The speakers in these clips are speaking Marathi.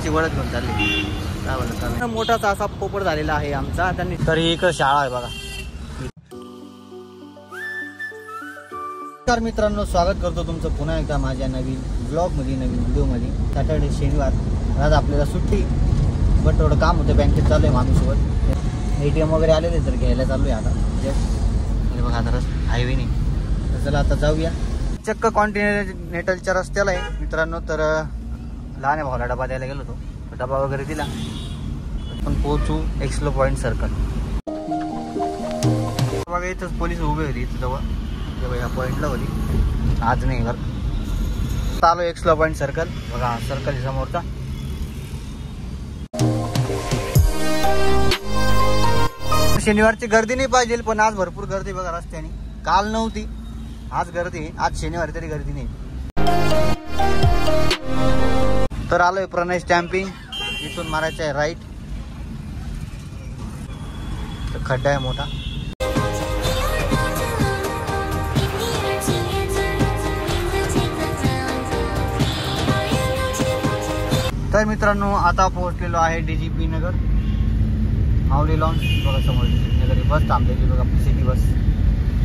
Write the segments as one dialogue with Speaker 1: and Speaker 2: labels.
Speaker 1: कशी वळत घेऊन चालली काय बोलत मोठाचा असा पोपट झालेला आहे आमचा. त्यांनी तरी एक शाळा आहे बघा. नमस्कार मित्रांनो, स्वागत करतो तुमचं पुन्हा एकदा माझ्या नवीन ब्लॉगमध्ये, नवीन व्हिडिओमध्ये. सॅटर्डे शनिवार आज आपल्याला सुट्टी, बट थोडं काम होतं बँकेत. चालू आहे माणूसोबत. ATM वगैरे आलेले तर घ्यायला चालू आहे आता. म्हणजे बघा आता हायवे नाही तर चला आता जाऊया. चक्क कॉन्टिनेंटलच्या रस्त्याला आहे मित्रांनो. तर लहान भावाला डबा द्यायला गेलो होतो, डबा वगैरे दिला. पण पोहोचू एक्सलो पॉईंट सर्कल. बघा इथंच पोलीस उभे होते इथं जवळ, ह्या पॉईंटला होती. आज नाही घर आलो एक्सलो पॉईंट सर्कल. बघा सर्कल समोरचा. शनिवारची गर्दी नाही पाहिजे, पण आज भरपूर गर्दी बघा रस्त्याने. काल नव्हती, आज गर्दी. आज शनिवार तरी गर्दी नाही. तर आलोय प्रणय स्टॅम्पिंग. इथून मारायचं आहे राईट. खड्डा आहे मोठा. तर मित्रांनो आता पोहोचलेलो आहे DGP नगर, माऊली लॉन्च. बघा समोर DGP नगर बस थांबलेली बघा, सिटी बस.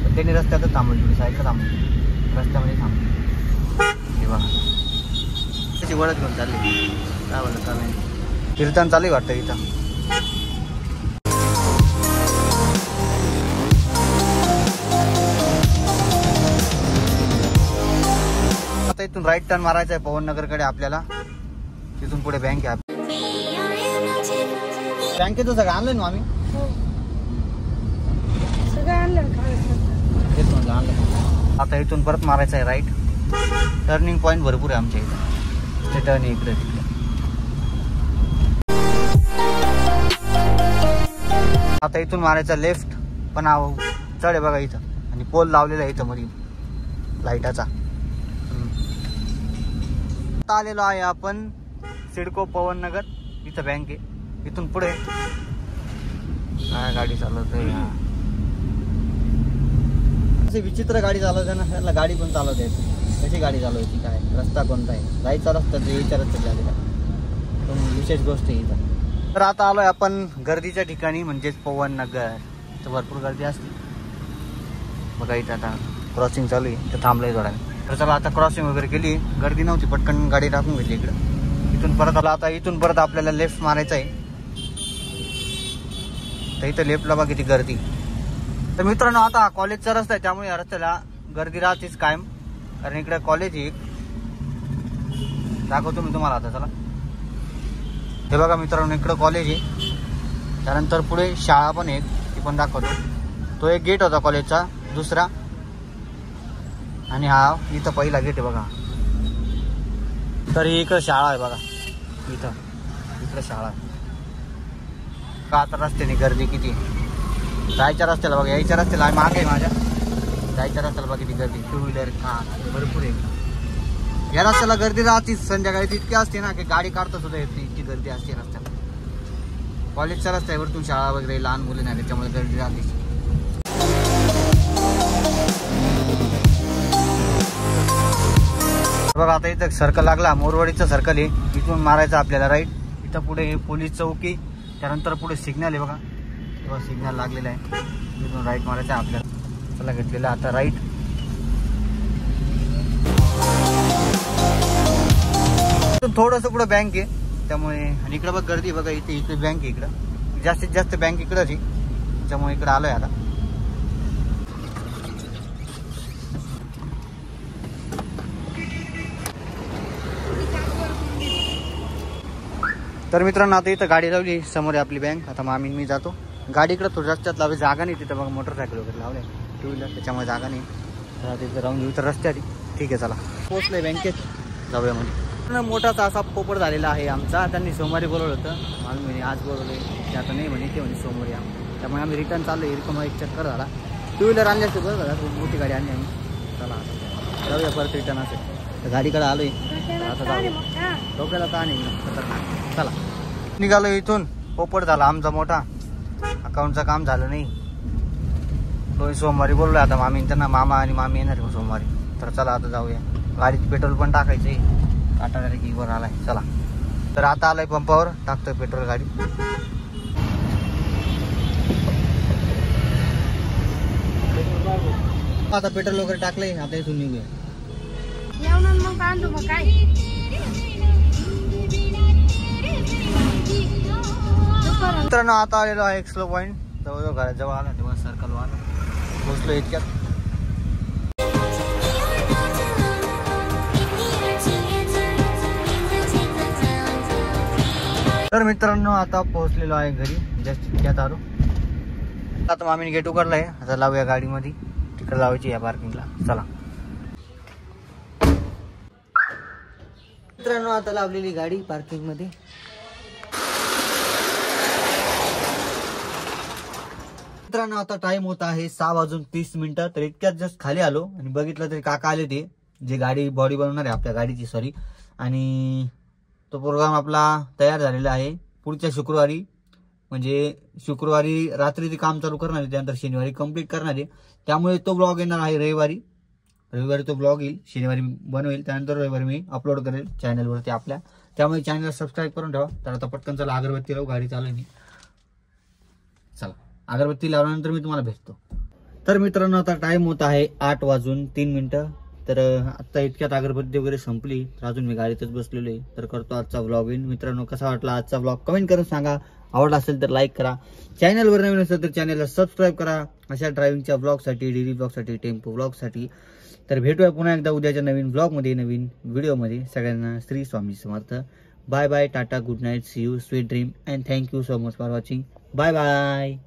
Speaker 1: पण त्यांनी रस्त्यातच थांबवली, साईडला थांबवली, रस्त्यामध्ये थांबली. हे बघा कशी वळत घेऊन चालली काय बोलत का नाही. कीर्तन चालू वाटतं इथं. आता इथून राईट टर्न मारायचा आहे पवन नगरकडे आपल्याला. तिथून पुढे बँक आहे. बँकेचं सगळं आणलं ना आम्ही, सगळं आणलं. आता इथून परत मारायचं आहे राईट. टर्निंग पॉईंट भरपूर आहे आमच्या इथं. ते टर्न इकडे तिकडे. आता इथून मारायचा लेफ्ट, पण चढ आहे बघा इथं. आणि पोल लावलेला आहे इथं मध्ये लाईटाचा. आता आलेलो आहे आपण सिडको पवन नगर. इथं बँक आहे. इथून पुढे काय गाडी चालवत आहे. असे विचित्र गाडी चालवते ना, त्याला गाडी पण चालवता येते. कशी गाडी चालवायची, काय रस्ता कोणता आहे, जायचा रस्ता ते विचारत झालेला. पण विशेष गोष्ट आहे इथं. तर आता आलोय आपण गर्दीच्या ठिकाणी, म्हणजेच पवन नगर. तर भरपूर गर्दी असते बघा इथं. आता क्रॉसिंग चालू आहे, तर थांबलंय थोडा. तर चला आता क्रॉसिंग वगैरे केली, गर्दी नव्हती, पटकन गाडी टाकून घेतली इकडं. इथून परत आला. आता इथून परत आपल्याला लेफ्ट मारायचं आहे. तर इथं लेफ्टला बघा किती गर्दी. तर मित्रांनो आता कॉलेजचा रस्ता आहे, त्यामुळे या रस्त्याला गर्दी राहतेच कायम. कारण इकडे कॉलेज आहे, दाखवतो मी तुम्हाला आता. चला हे बघा मित्रांनो, इकडं कॉलेज आहे. त्यानंतर पुढे शाळा पण आहे, ती पण दाखवतो. तो एक गेट होता कॉलेजचा, दुसरा. आणि हा इथं पहिला गेट आहे बघा. तर इकडं शाळा आहे बघा इथं. इकडं शाळा आहे. आता रस्त्याने गर्दी किती. जायच्या रस्त्याला बघा, यायच्या रस्त्याला मागे आहे माझ्या. जायच्या रस्त्याला बघा किती गर्दी. 2 व्हीलर भरपूर आहे. या रस्त्याला गर्दी राहतीच. संध्याकाळी इतकी असते ना की गाडी काढता सुद्धा येते, इतकी गर्दी असते रस्त्याला. कॉलेजच्या रस्त्यावरतून शाळा वगैरे, लहान मुले नाही, त्याच्यामुळे गर्दी राहते. बघा आता इथं सर्कल लागला, मोरवाडीचा सर्कल आहे. इथून मारायचं आपल्याला राईट. इथं पुढे पोलीस चौकी, त्यानंतर पुढे सिग्नल आहे बघा. तेव्हा सिग्नल लागलेला आहे. इथून राईट मारायचं आहे आपल्याला. चला घेतलेलं आता राईट. थोडंसं पुढं बँक आहे त्यामुळे. आणि इकडं बघ गर्दी बघा, इथे बँक आहे. इकडं जास्तीत जास्त बँक इकडंच आहे, त्यामुळे इकडं आलोय आता. तर मित्रांनो आता इथं गाडी लावली, समोर आहे आपली बँक. आता मामी मी जातो. गाडी इकडं थोडी रस्त्यात लावली, जागा नाही तिथं बघा. मोटरसायकल वगैरे लावले, 2 व्हीलर, त्याच्यामुळे जागा नाही. तर तिथं राहून घेऊ. तर रस्त्यात ठीक आहे, चला पोहोचलोय बँकेत, जाऊया मध्ये. मोठाचा असा पोपट झालेला आहे आमचा. त्यांनी सोमवारी बोलवलं होतं, मामी म्हणे आज बोलवलंय, ते आता नाही म्हणे, ते म्हणे सोमवारी या. त्यामुळे आम्ही रिटर्न चाललो. रिकम एक चक्कर झाला. 2 व्हीलर आणली असते बरं झाला, मोठी गाडी आणली आम्ही. चला आता जाऊया परत रिटर्न असेल. तर गाडीकडे आलोय आता, जाऊया. डोक्याला ताण आहे खतरनाक. चला निघालो इथून. पोपट झाला आमचा मोठा. अकाउंटचं काम झालं नाही. तो सोमवारी बोललोय आता मामी त्यांना. मामा आणि मामी येणार सोमवारी. तर चला आता जाऊया. गाडीत पेट्रोल पण टाकायचंय. काटा डायरेक्ट वर आलाय. चला तर आता आलोय पंपावर, टाकतोय पेट्रोल गाडी. आता पेट्रोल वगैरे टाकलंय, आता इथून निघूया. मित्रांनो आता आलेलो आहे एक्सलो पॉईंट, जवळजवळ घराजवळ आलो, तेव्हा सर्कल आलो, पोहोचलो इतक्यात. तर मित्रांनो आता पोहोचलेलो आहे घरी, जस्ट इतक्यात आलो. आता मामीने गेट उघडलाय, आता लावूया गाडीमध्ये, तिकडे लावायची या पार्किंगला. चला मित्रांनो आता लावलेली गाडी पार्किंग मध्ये. मित्रांनो आता टाइम होता आहे 6:30. तर इतक्यात जस्ट खाली आलो आणि बघितलं तरी काका आले ते, जे गाडी बॉडी बनवणार आहे आपल्या गाडीची, सॉरी. आणि तो प्रोग्राम आपला तयार झालेला आहे. पुढच्या शुक्रवारी, म्हणजे शुक्रवारी रात्री ते काम चालू करणार आहे, त्यानंतर शनिवारी कंप्लीट करणार आहे. त्यामुळे तो ब्लॉग येणार आहे रविवारी तो ब्लॉग येईल, शनिवारी बनवेल, त्यानंतर रविवारी मी अपलोड करेल चॅनलवरती आपल्या. त्यामुळे चॅनल सबस्क्राईब करून ठेवा. तर आता पटकन चला अगरबत्ती लावू, गाडी चालू आहे मी. चला अगरबत्ती लावल्यानंतर मी तुम्हाला भेटतो. तर मित्रांनो आता टाइम होत आहे 8:03. तर आता इतक्यात अगरबत्ती वगैरे संपली, तर अजून मी गाडीतच बसलेलो आहे. तर करतो आजचा ब्लॉग इन. मित्रांनो कसा वाटला आजचा ब्लॉग कमेंट करून सांगा. आवडला असेल तर लाईक करा, चॅनलवर नवीन असेल तर चॅनलला सबस्क्राईब करा, अशा ड्रायव्हिंगच्या ब्लॉगसाठी, डेली ब्लॉगसाठी, टेम्पो ब्लॉगसाठी. तर भेटूया पुन्हा एकदा उद्याच्या नवीन ब्लॉगमध्ये, नवीन व्हिडिओमध्ये. सगळ्यांना Shri Swami Samarth. Bye bye, tata, good night, see you, sweet dream and thank you so much for watching. Bye bye.